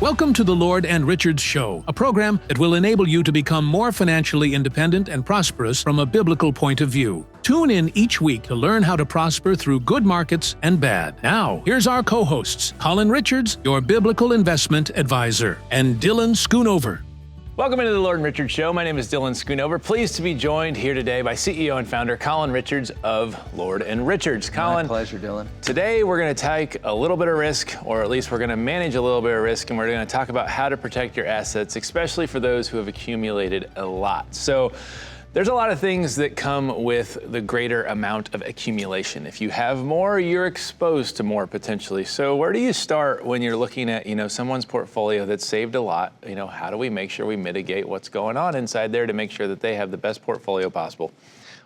Welcome to the Lord and Richards Show, a program that will enable you to become more financially independent and prosperous from a biblical point of view. Tune in each week to learn how to prosper through good markets and bad. Now, here's our co-hosts, Colin Richards, your biblical investment advisor, and Dylan Schoonover. Welcome into the Lord and Richards Show. My name is Dylan Schoonover. Pleased to be joined here today by CEO and founder Colin Richards of Lord and Richards. Colin, my pleasure, Dylan. Today we're going to take a little bit of risk, or at least we're going to manage a little bit of risk, and we're going to talk about how to protect your assets, especially for those who have accumulated a lot. So there's a lot of things that come with the greater amount of accumulation. If you have more, you're exposed to more potentially. So where do you start when you're looking at, someone's portfolio that's saved a lot? How do we make sure we mitigate what's going on inside there to make sure that they have the best portfolio possible?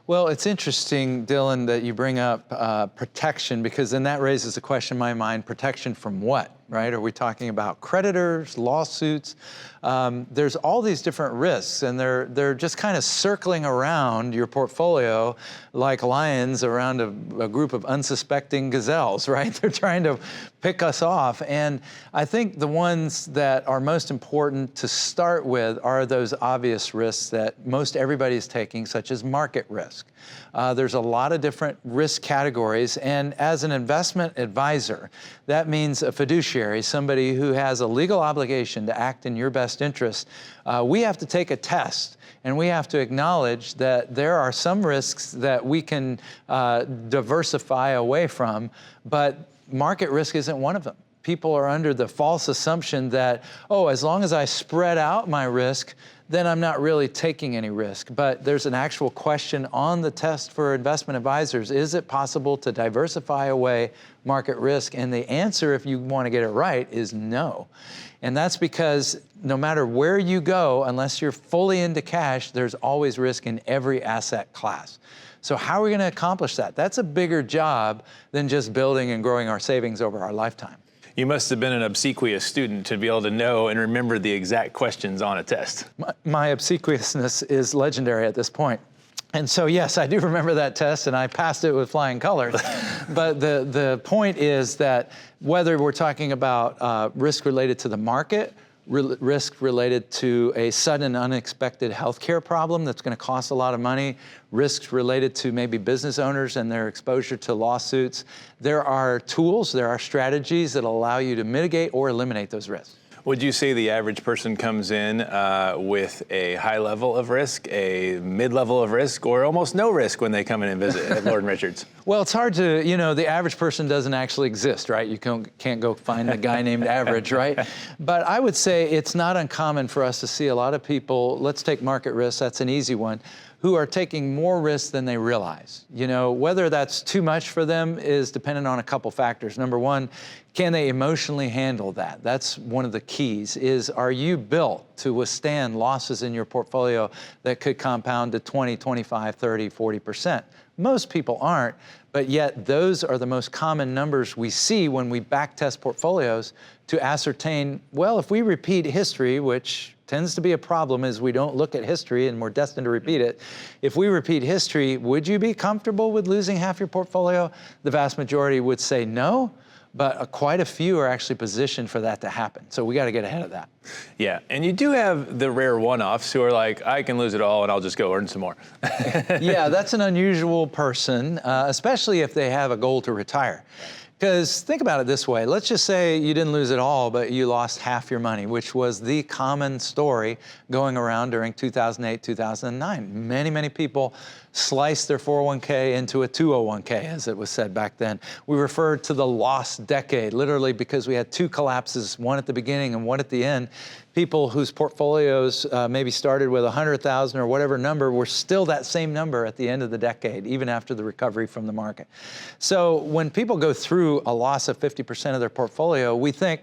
Well, it's interesting, Dylan, that you bring up protection, because then that raises a question in my mind: protection from what, right? Are we talking about creditors, lawsuits? There's all these different risks, and they're just kind of circling around your portfolio like lions around a group of unsuspecting gazelles, right? They're trying to pick us off. And I think the ones that are most important to start with are those obvious risks that most everybody is taking, such as market risk. There's a lot of different risk categories, and as an investment advisor, that means a fiduciary, somebody who has a legal obligation to act in your best interest. We have to take a test, and we have to acknowledge that there are some risks that we can diversify away from, but market risk isn't one of them. People are under the false assumption that, as long as I spread out my risk, then I'm not really taking any risk. But there's an actual question on the test for investment advisors: is it possible to diversify away market risk? And the answer, if you want to get it right, is no. And that's because no matter where you go, unless you're fully into cash, there's always risk in every asset class. So how are we going to accomplish that? That's a bigger job than just building and growing our savings over our lifetime. You must have been an obsequious student to be able to know and remember the exact questions on a test. My obsequiousness is legendary at this point. And so, yes, I do remember that test, and I passed it with flying colors. But the point is that whether we're talking about risk related to the market, risk related to a sudden unexpected healthcare problem that's going to cost a lot of money, risks related to maybe business owners and their exposure to lawsuits, there are tools, there are strategies that allow you to mitigate or eliminate those risks. Would you say the average person comes in with a high level of risk, a mid-level of risk, or almost no risk when they come in and visit at Lord and Richards? Well, it's hard to, the average person doesn't actually exist, right? You can't go find a guy named average, right? But I would say it's not uncommon for us to see a lot of people, let's take market risk, that's an easy one, who are taking more risks than they realize. Whether that's too much for them is dependent on a couple factors. Number one, can they emotionally handle that? That's one of the keys, is are you built to withstand losses in your portfolio that could compound to 20, 25, 30, 40%? Most people aren't, but yet those are the most common numbers we see when we backtest portfolios to ascertain, well, if we repeat history, which tends to be a problem as we don't look at history and we're destined to repeat it. If we repeat history, would you be comfortable with losing half your portfolio? The vast majority would say no, but quite a few are actually positioned for that to happen. So we got to get ahead of that. Yeah, and you do have the rare one-offs who are like, I can lose it all and I'll just go earn some more. Yeah, that's an unusual person, especially if they have a goal to retire. Because think about it this way, let's just say you didn't lose it all, but you lost half your money, which was the common story going around during 2008, 2009. Many, many people sliced their 401k into a 201k, as it was said back then. We referred to the lost decade, literally, because we had two collapses, one at the beginning and one at the end. People whose portfolios maybe started with 100,000 or whatever number were still that same number at the end of the decade, even after the recovery from the market. So when people go through a loss of 50% of their portfolio, we think,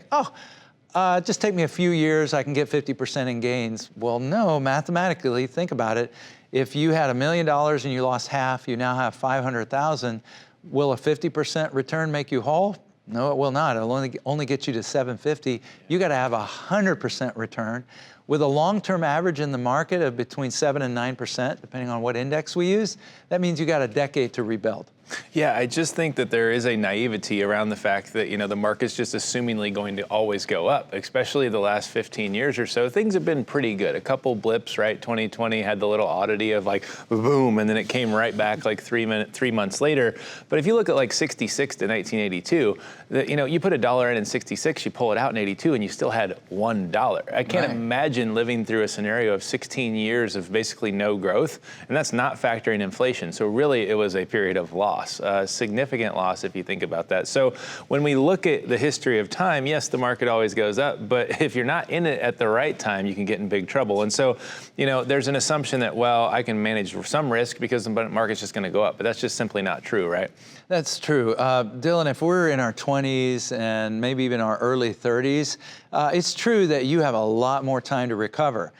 just take me a few years, I can get 50% in gains. Well, no, mathematically, think about it. If you had $1 million and you lost half, you now have 500,000. Will a 50% return make you whole? No, it will not. It'll only get you to 750. You got to have 100% return. With a long-term average in the market of between 7 and 9%, depending on what index we use, that means you got a decade to rebuild. Yeah, I just think that there is a naivety around the fact that, the market's just assumingly going to always go up, especially the last 15 years or so. Things have been pretty good. A couple blips, right? 2020 had the little oddity of like boom, and then it came right back like 3 months later. But if you look at like 66 to 1982, you put $1 in 66, you pull it out in 82, and you still had $1. I can't imagine living through a scenario of 16 years of basically no growth, and that's not factoring inflation. So really, it was a period of loss. Significant loss if you think about that. So when we look at the history of time, yes, the market always goes up, but if you're not in it at the right time, you can get in big trouble. And so, there's an assumption that, well, I can manage some risk because the market's just going to go up, but that's just simply not true, right? That's true. Dylan, if we're in our 20s and maybe even our early 30s, it's true that you have a lot more time to recover.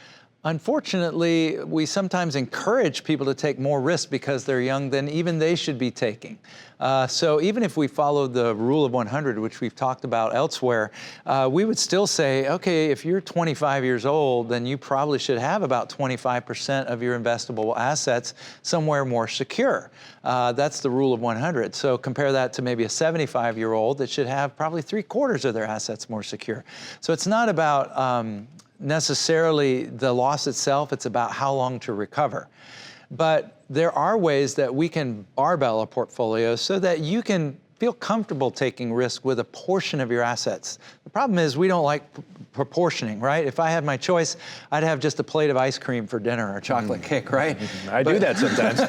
Unfortunately, we sometimes encourage people to take more risk because they're young than even they should be taking. So even if we follow the rule of 100, which we've talked about elsewhere, we would still say, okay, if you're 25 years old, then you probably should have about 25% of your investable assets somewhere more secure. That's the rule of 100. So compare that to maybe a 75-year-old that should have probably 3/4 of their assets more secure. So it's not about necessarily the loss itself, it's about how long to recover. But there are ways that we can barbell a portfolio so that you can feel comfortable taking risk with a portion of your assets. The problem is we don't like proportioning, right? If I had my choice, I'd have just a plate of ice cream for dinner or chocolate cake, right? I do that sometimes.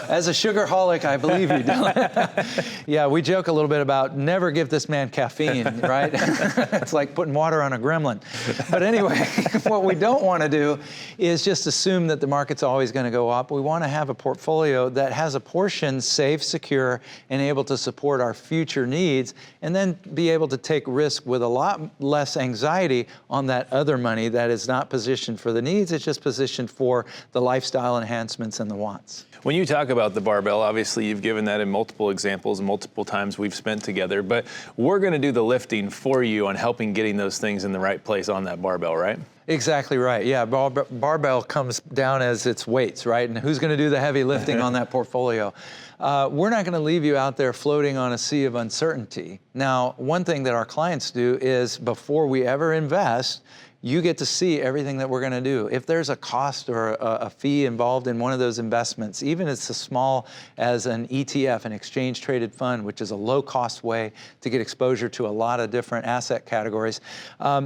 As a sugarholic, I believe you, Dylan. Yeah, we joke a little bit about never give this man caffeine, right? It's like putting water on a gremlin. But anyway, what we don't want to do is just assume that the market's always going to go up. We want to have a portfolio that has a portion safe, secure, and able to support our future needs, and then be able to take risk with a lot less anxiety on that other money that is not positioned for the needs, it's just positioned for the lifestyle enhancements and the wants. When you talk about the barbell, obviously you've given that in multiple examples, multiple times we've spent together, but we're going to do the lifting for you on helping getting those things in the right place on that barbell, right? Exactly right. Yeah, barbell comes down as its weights, right? And who's going to do the heavy lifting on that portfolio? We're not going to leave you out there floating on a sea of uncertainty. Now, one thing that our clients do is before we ever invest, you get to see everything that we're going to do. If there's a cost or a fee involved in one of those investments, even if it's as small as an ETF, an exchange traded fund, which is a low cost way to get exposure to a lot of different asset categories,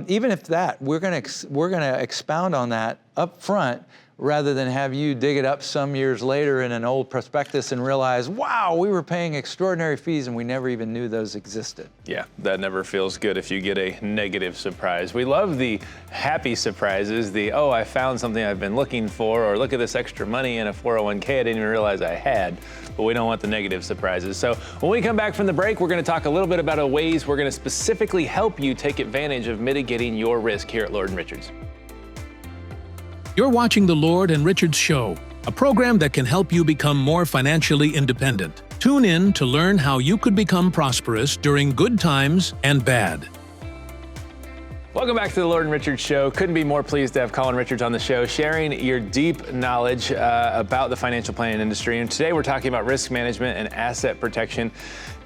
even if that, we're going to expound on that up front rather than have you dig it up some years later in an old prospectus and realize, wow, we were paying extraordinary fees and we never even knew those existed. Yeah, that never feels good if you get a negative surprise. We love the happy surprises, oh, I found something I've been looking for, or look at this extra money in a 401k I didn't even realize I had, but we don't want the negative surprises. So when we come back from the break, we're going to talk a little bit about ways we're going to specifically help you take advantage of mitigating your risk here at Lord & Richards. You're watching The Lord and Richards Show, a program that can help you become more financially independent. Tune in to learn how you could become prosperous during good times and bad. Welcome back to the Lord & Richards Show. Couldn't be more pleased to have Colin Richards on the show, sharing your deep knowledge about the financial planning industry. And today we're talking about risk management and asset protection.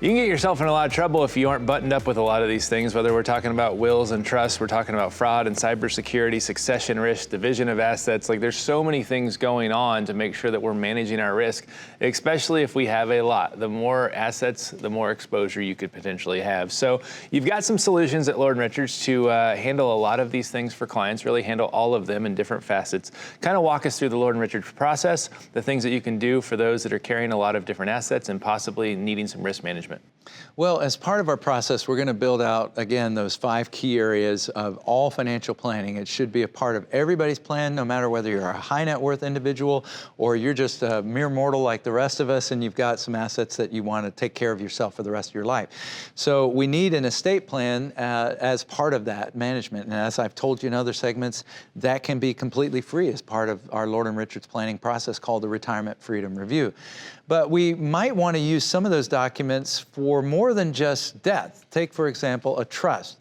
You can get yourself in a lot of trouble if you aren't buttoned up with a lot of these things, whether we're talking about wills and trusts, we're talking about fraud and cybersecurity, succession risk, division of assets. Like, there's so many things going on to make sure that we're managing our risk, especially if we have a lot. The more assets, the more exposure you could potentially have. So you've got some solutions at Lord & Richards to handle a lot of these things for clients, really handle all of them in different facets. Kind of walk us through the Lord & Richards process, the things that you can do for those that are carrying a lot of different assets and possibly needing some risk management. Well, as part of our process, we're going to build out, again, those 5 key areas of all financial planning. It should be a part of everybody's plan, no matter whether you're a high net worth individual or you're just a mere mortal like the rest of us and you've got some assets that you want to take care of yourself for the rest of your life. So we need an estate plan as part of that management. And as I've told you in other segments, that can be completely free as part of our Lord & Richards planning process called the Retirement Freedom Review. But we might want to use some of those documents for more than just death. Take, for example, a trust.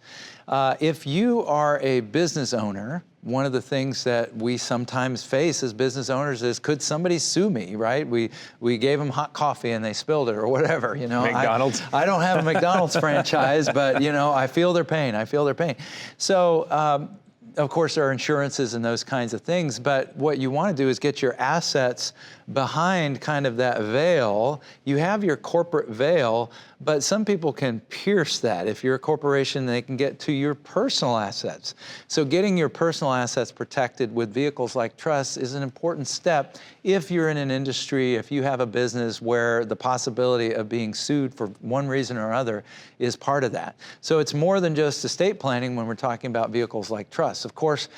If you are a business owner, one of the things that we sometimes face as business owners is, could somebody sue me, right? We gave them hot coffee and they spilled it or whatever, you know. McDonald's. I don't have a McDonald's franchise, but, you know, I feel their pain. I feel their pain. So, of course, there are insurances and those kinds of things, but what you want to do is get your assets behind kind of that veil. You have your corporate veil, but some people can pierce that. If you're a corporation, they can get to your personal assets. So getting your personal assets protected with vehicles like trusts is an important step if you're in an industry, if you have a business where the possibility of being sued for one reason or other is part of that. So it's more than just estate planning when we're talking about vehicles like trusts. Of course,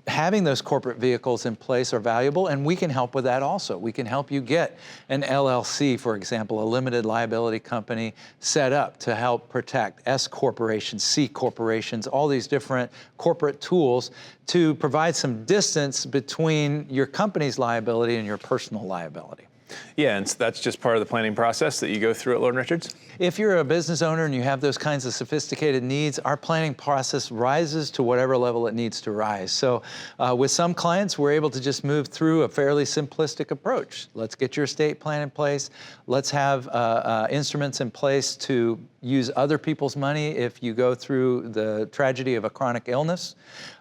having those corporate vehicles in place are valuable, and we can help with that also. We can help you get an LLC, for example, a limited liability company set up to help protect S corporations, C corporations, all these different corporate tools to provide some distance between your company's liability and your personal liability. Yeah, and so that's just part of the planning process that you go through at Lord & Richards? If you're a business owner and you have those kinds of sophisticated needs, our planning process rises to whatever level it needs to rise. So with some clients, we're able to just move through a fairly simplistic approach. Let's get your estate plan in place. Let's have instruments in place to use other people's money if you go through the tragedy of a chronic illness.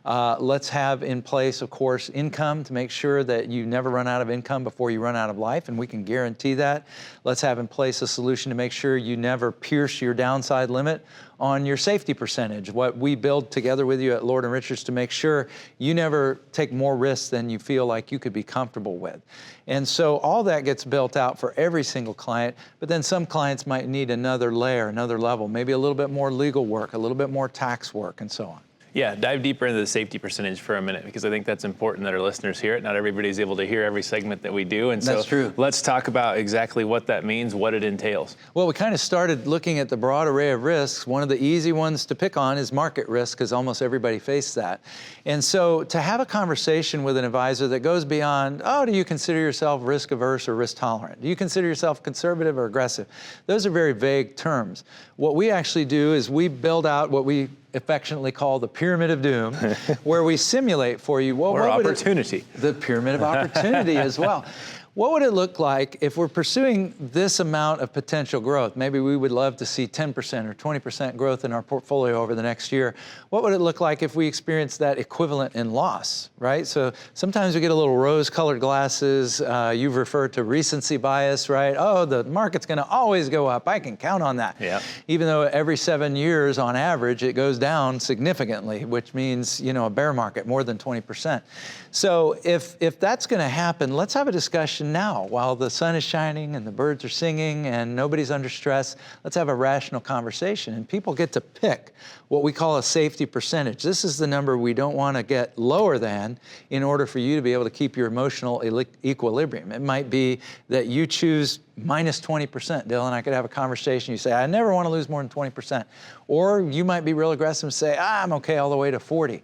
Let's have in place, of course, income to make sure that you never run out of income before you run out of life, and we can guarantee that. Let's have in place a solution to make sure you never pierce your downside limit on your safety percentage, what we build together with you at Lord & Richards to make sure you never take more risks than you feel like you could be comfortable with. And so all that gets built out for every single client, but then some clients might need another layer, another level, maybe a little bit more legal work, a little bit more tax work, and so on. Yeah, dive deeper into the safety percentage for a minute, because I think that's important that our listeners hear it. Not everybody's able to hear every segment that we do. And so that's true. Let's talk about exactly what that means, what it entails. Well, we kind of started looking at the broad array of risks. One of the easy ones to pick on is market risk, because almost everybody faces that. And so to have a conversation with an advisor that goes beyond, oh, do you consider yourself risk averse or risk tolerant? Do you consider yourself conservative or aggressive? Those are very vague terms. What we actually do is we build out what we affectionately call the pyramid of doom, where we simulate for you, well, or opportunity. The pyramid of opportunity as well. What would it look like if we're pursuing this amount of potential growth? Maybe we would love to see 10% or 20% growth in our portfolio over the next year. What would it look like if we experienced that equivalent in loss, right? So sometimes we get a little rose-colored glasses. You've referred to recency bias, right? Oh, the market's gonna always go up. I can count on that. Yeah. Even though every 7 years on average, it goes down significantly, which means, you know, a bear market, more than 20%. So if that's gonna happen, let's have a discussion now while the sun is shining and the birds are singing and nobody's under stress. Let's have a rational conversation, and people get to pick what we call a safety percentage. This is the number we don't want to get lower than in order for you to be able to keep your emotional equilibrium. It might be that you choose minus 20%. Dylan, I could have a conversation. You say, I never want to lose more than 20%. Or you might be real aggressive and say, I'm okay all the way to 40.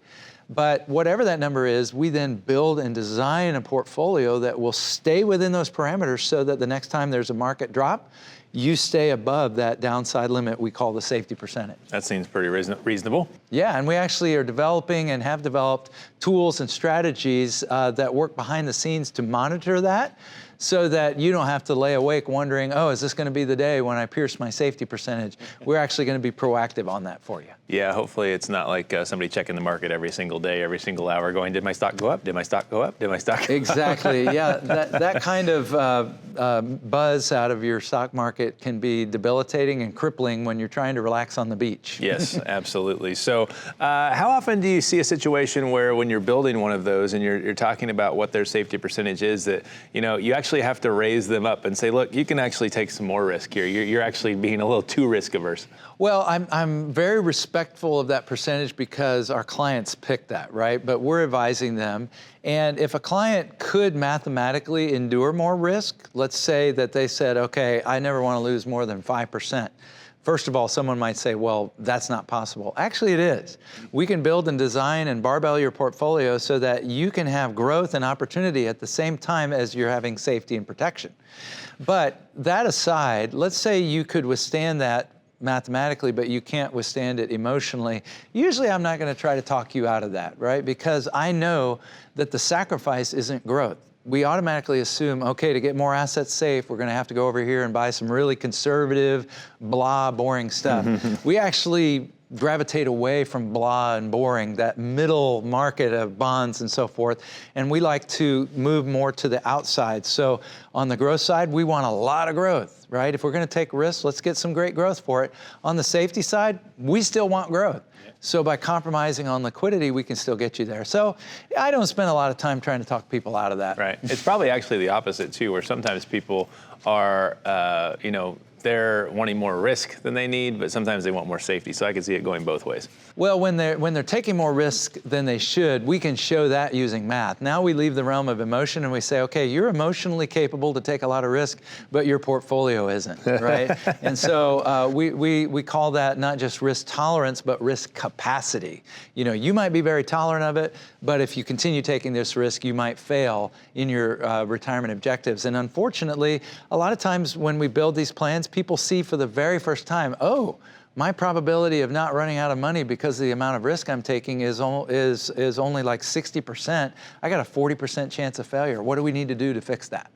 But whatever that number is, we then build and design a portfolio that will stay within those parameters so that the next time there's a market drop, you stay above that downside limit we call the safety percentage. That seems pretty reasonable. Yeah, and we actually are developing and have developed tools and strategies that work behind the scenes to monitor that, so that you don't have to lay awake wondering, oh, is this going to be the day when I pierce my safety percentage? We're actually going to be proactive on that for you. Yeah, hopefully it's not like somebody checking the market every single day, every single hour going, did my stock go up? Did my stock go up? Did my stock go up? Exactly, yeah. That kind of buzz out of your stock market can be debilitating and crippling when you're trying to relax on the beach. Yes, absolutely. So how often do you see a situation where when you're building one of those and you're talking about what their safety percentage is, that you actually have to raise them up and say, look, you can actually take some more risk here. You're actually being a little too risk averse. Well, I'm very respectful of that percentage because our clients pick that, right? But we're advising them. And if a client could mathematically endure more risk, let's say that they said, okay, I never want to lose more than 5%. First of all, someone might say, well, that's not possible. Actually, it is. We can build and design and barbell your portfolio so that you can have growth and opportunity at the same time as you're having safety and protection. But that aside, let's say you could withstand that mathematically, but you can't withstand it emotionally. Usually I'm not going to try to talk you out of that, right? Because I know that the sacrifice isn't growth. We automatically assume, okay, to get more assets safe, we're going to have to go over here and buy some really conservative, blah, boring stuff. We actually gravitate away from blah and boring, that middle market of bonds and so forth, and we like to move more to the outside. So on the growth side, we want a lot of growth, right? If we're going to take risks, let's get some great growth for it. On the safety side, we still want growth. So by compromising on liquidity, we can still get you there. So I don't spend a lot of time trying to talk people out of that. Right. It's probably actually the opposite too, where sometimes people are, they're wanting more risk than they need, but sometimes they want more safety. So I can see it going both ways. Well, when they're taking more risk than they should, we can show that using math. Now we leave the realm of emotion and we say, okay, you're emotionally capable to take a lot of risk, but your portfolio isn't, right? And so we call that not just risk tolerance, but risk capacity. You might be very tolerant of it, but if you continue taking this risk, you might fail in your retirement objectives. And unfortunately, a lot of times when we build these plans, people see for the very first time, oh, my probability of not running out of money because of the amount of risk I'm taking is only like 60%. I got a 40% chance of failure. What do we need to do to fix that?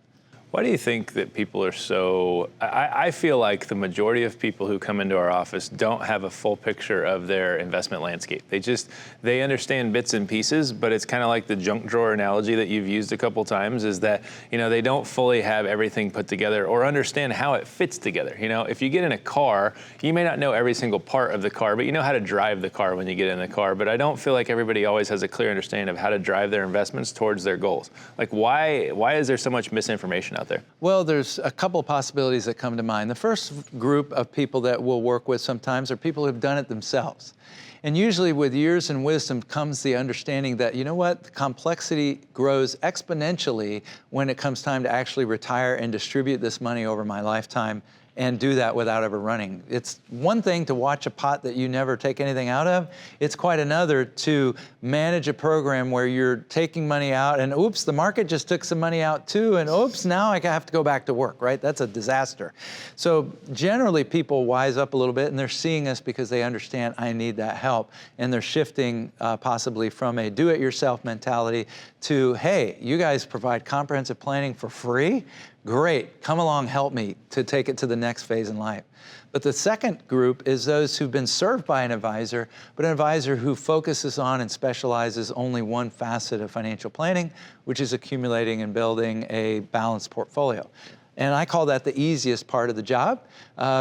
Why do you think that people are so, I feel like the majority of people who come into our office don't have a full picture of their investment landscape. They understand bits and pieces, but it's kind of like the junk drawer analogy that you've used a couple times, is that, they don't fully have everything put together or understand how it fits together. If you get in a car, you may not know every single part of the car, but you know how to drive the car when you get in the car. But I don't feel like everybody always has a clear understanding of how to drive their investments towards their goals. Like why is there so much misinformation out there? Well, there's a couple of possibilities that come to mind. The first group of people that we'll work with sometimes are people who've done it themselves. And usually with years and wisdom comes the understanding that, the complexity grows exponentially when it comes time to actually retire and distribute this money over my lifetime and do that without ever running. It's one thing to watch a pot that you never take anything out of. It's quite another to manage a program where you're taking money out and oops, the market just took some money out too, and oops, now I have to go back to work, right? That's a disaster. So generally people wise up a little bit and they're seeing us because they understand I need that help, and they're shifting possibly from a do-it-yourself mentality to, hey, you guys provide comprehensive planning for free? Great, come along, help me to take it to the next phase in life. But the second group is those who've been served by an advisor, but an advisor who focuses on and specializes only one facet of financial planning, which is accumulating and building a balanced portfolio. And I call that the easiest part of the job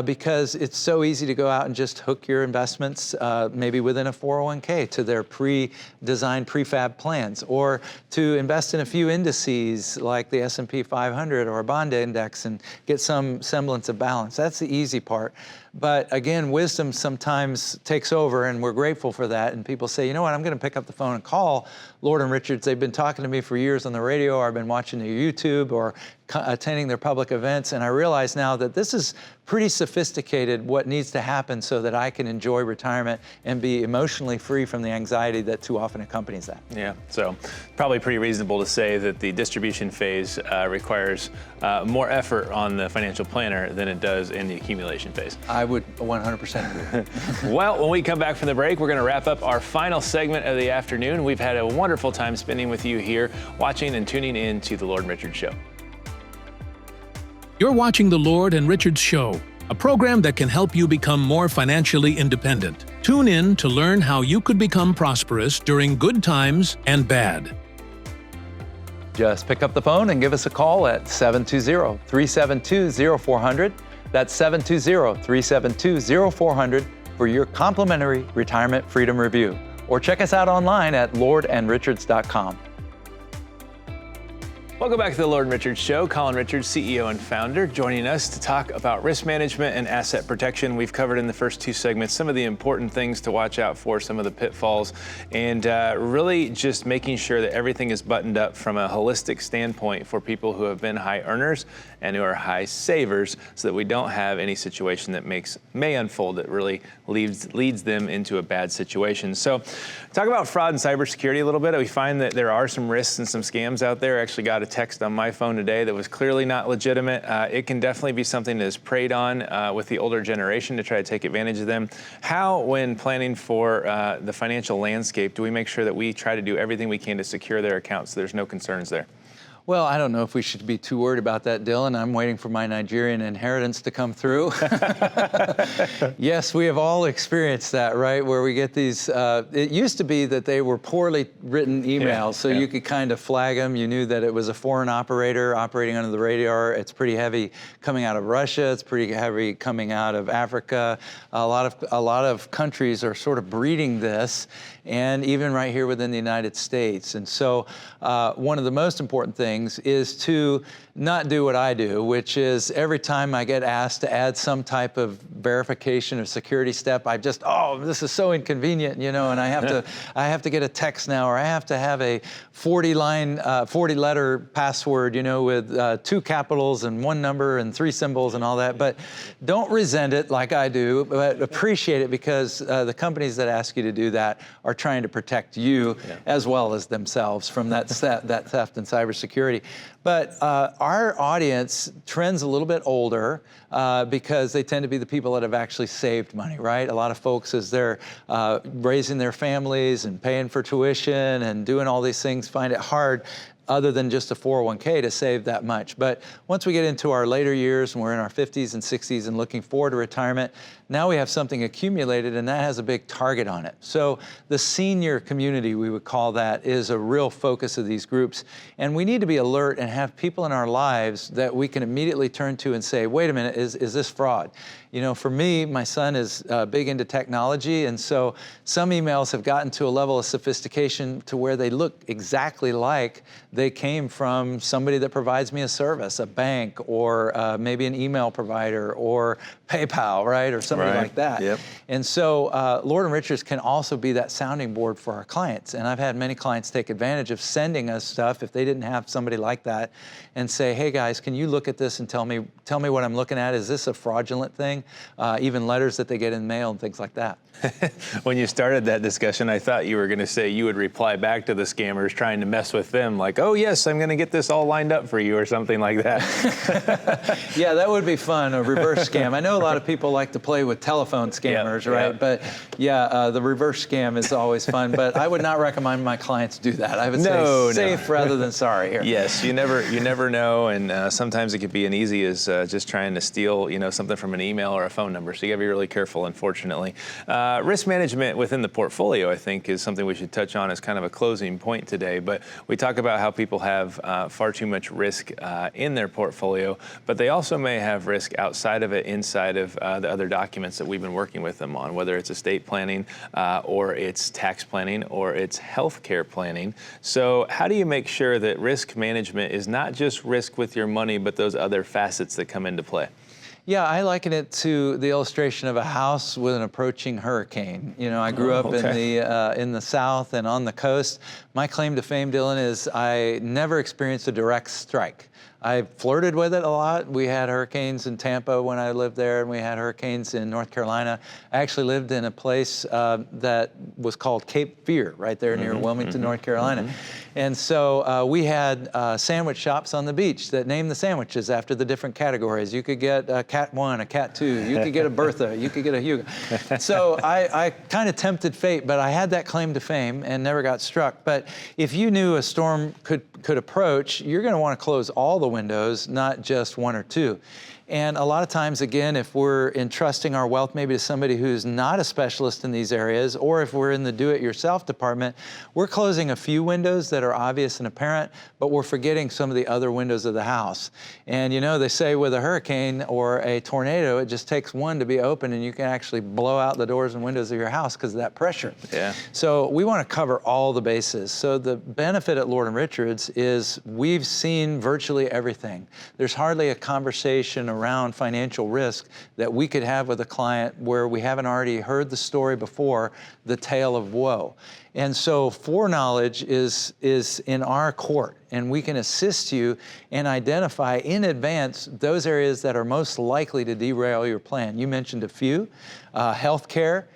because it's so easy to go out and just hook your investments, maybe within a 401k, to their pre-designed prefab plans, or to invest in a few indices like the S&P 500 or a bond index and get some semblance of balance. That's the easy part. But again, wisdom sometimes takes over, and we're grateful for that. And people say, you know what, I'm going to pick up the phone and call Lord and Richards. They've been talking to me for years on the radio, or I've been watching their YouTube or attending their public events. And I realize now that this is pretty sophisticated, what needs to happen so that I can enjoy retirement and be emotionally free from the anxiety that too often accompanies that. Yeah, so probably pretty reasonable to say that the distribution phase requires more effort on the financial planner than it does in the accumulation phase. I would 100% agree. Well, when we come back from the break, we're going to wrap up our final segment of the afternoon. We've had a wonderful time spending with you here, watching and tuning in to The Lord and Richards Show. You're watching The Lord and Richards Show, a program that can help you become more financially independent. Tune in to learn how you could become prosperous during good times and bad. Just pick up the phone and give us a call at 720-372-0400. That's 720-372-0400 for your complimentary retirement freedom review. Or check us out online at lordandrichards.com. Welcome back to the Lord Richards Show. Colin Richards, CEO and founder, joining us to talk about risk management and asset protection. We've covered in the first two segments some of the important things to watch out for, some of the pitfalls, and really just making sure that everything is buttoned up from a holistic standpoint for people who have been high earners and who are high savers, so that we don't have any situation that may unfold that really leads them into a bad situation. So talk about fraud and cybersecurity a little bit. We find that there are some risks and some scams out there. I actually got a text on my phone today that was clearly not legitimate. It can definitely be something that is preyed on with the older generation to try to take advantage of them. How, when planning for the financial landscape, do we make sure that we try to do everything we can to secure their accounts so there's no concerns there? Well, I don't know if we should be too worried about that, Dylan. I'm waiting for my Nigerian inheritance to come through. Yes, we have all experienced that, right? Where we get these, it used to be that they were poorly written emails, so you could kind of flag them. You knew that it was a foreign operator operating under the radar. It's pretty heavy coming out of Russia. It's pretty heavy coming out of Africa. A lot of countries are sort of breeding this, and even right here within the United States. And so one of the most important things is to not do what I do, which is every time I get asked to add some type of verification or security step, I just, this is so inconvenient, and I have to get a text now, or I have to have a 40-letter password, with 2 capitals and 1 number and 3 symbols and all that. But don't resent it like I do, but appreciate it, because the companies that ask you to do that are trying to protect you as well as themselves from that theft and cybersecurity. But our audience trends a little bit older because they tend to be the people that have actually saved money, right? A lot of folks, as they're raising their families and paying for tuition and doing all these things, find it hard, other than just a 401k, to save that much. But once we get into our later years and we're in our 50s and 60s and looking forward to retirement, now we have something accumulated, and that has a big target on it. So the senior community, we would call that, is a real focus of these groups. And we need to be alert and have people in our lives that we can immediately turn to and say, wait a minute, is this fraud? For me, my son is big into technology, and so some emails have gotten to a level of sophistication to where they look exactly like they came from somebody that provides me a service, a bank, or maybe an email provider, or PayPal, right, or something like that. Yep. And so Lord & Richards can also be that sounding board for our clients. And I've had many clients take advantage of sending us stuff if they didn't have somebody like that, and say, hey guys, can you look at this and tell me what I'm looking at? Is this a fraudulent thing? Even letters that they get in mail and things like that. When you started that discussion, I thought you were going to say you would reply back to the scammers trying to mess with them, like, oh yes, I'm going to get this all lined up for you, or something like that. Yeah, that would be fun, a reverse scam. I know a lot of people like to play with telephone scammers, right? Yep. But yeah, the reverse scam is always fun, but I would not recommend my clients do that. I would say safe rather than sorry here. Yes, you never know, and sometimes it could be as easy as just trying to steal, something from an email or a phone number. So you got to be really careful, unfortunately. Risk management within the portfolio, I think, is something we should touch on as kind of a closing point today. But we talk about how people have far too much risk in their portfolio, but they also may have risk outside of it, inside of the other documents that we've been working with them on, whether it's estate planning or it's tax planning or it's healthcare planning. So how do you make sure that risk management is not just risk with your money, but those other facets that come into play? Yeah, I liken it to the illustration of a house with an approaching hurricane. I grew up in the South and on the coast. My claim to fame, Dylan, is I never experienced a direct strike. I flirted with it a lot. We had hurricanes in Tampa when I lived there, and we had hurricanes in North Carolina. I actually lived in a place that was called Cape Fear, right there near Wilmington, North Carolina. And so we had sandwich shops on the beach that named the sandwiches after the different categories. You could get a Cat 1, a Cat 2, you could get a Bertha, you could get a Hugo. So I kind of tempted fate, but I had that claim to fame and never got struck. But if you knew a storm could approach, you're going to want to close all the windows, not just 1 or 2. And a lot of times, again, if we're entrusting our wealth maybe to somebody who's not a specialist in these areas, or if we're in the do-it-yourself department, we're closing a few windows that are obvious and apparent, but we're forgetting some of the other windows of the house. And you know, they say with a hurricane or a tornado, it just takes one to be open and you can actually blow out the doors and windows of your house because of that pressure. Yeah. So we want to cover all the bases. So the benefit at Lord & Richards is we've seen virtually everything. There's hardly a conversation around financial risk that we could have with a client where we haven't already heard the story before, the tale of woe. And so foreknowledge is in our court, and we can assist you and identify in advance those areas that are most likely to derail your plan. You mentioned a few, healthcare.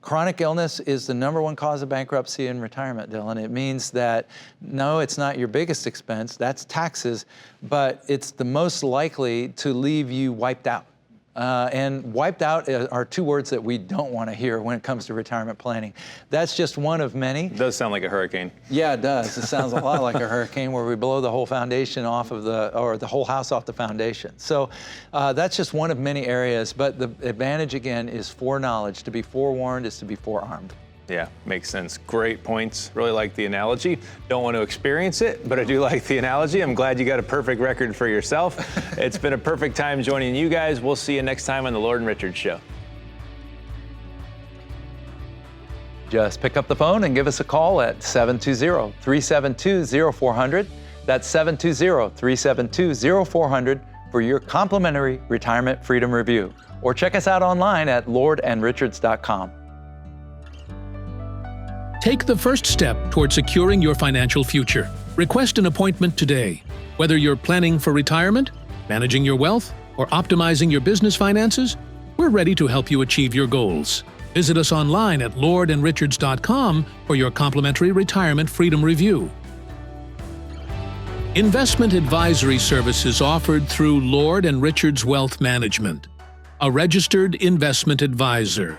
Chronic illness is the #1 cause of bankruptcy in retirement, Dylan. It means that, no, it's not your biggest expense, that's taxes, but it's the most likely to leave you wiped out. And wiped out are two words that we don't want to hear when it comes to retirement planning. That's just one of many. It does sound like a hurricane. Yeah, it does. It sounds a lot like a hurricane where we blow the whole foundation off of or the whole house off the foundation. So that's just one of many areas, but the advantage again is foreknowledge. To be forewarned is to be forearmed. Yeah, makes sense. Great points. Really like the analogy. Don't want to experience it, but I do like the analogy. I'm glad you got a perfect record for yourself. It's been a perfect time joining you guys. We'll see you next time on the Lord & Richards Show. Just pick up the phone and give us a call at 720-372-0400. That's 720-372-0400 for your complimentary retirement freedom review. Or check us out online at lordandrichards.com. Take the first step toward securing your financial future. Request an appointment today. Whether you're planning for retirement, managing your wealth, or optimizing your business finances, we're ready to help you achieve your goals. Visit us online at lordandrichards.com for your complimentary retirement freedom review. Investment advisory services offered through Lord & Richards Wealth Management, a registered investment advisor.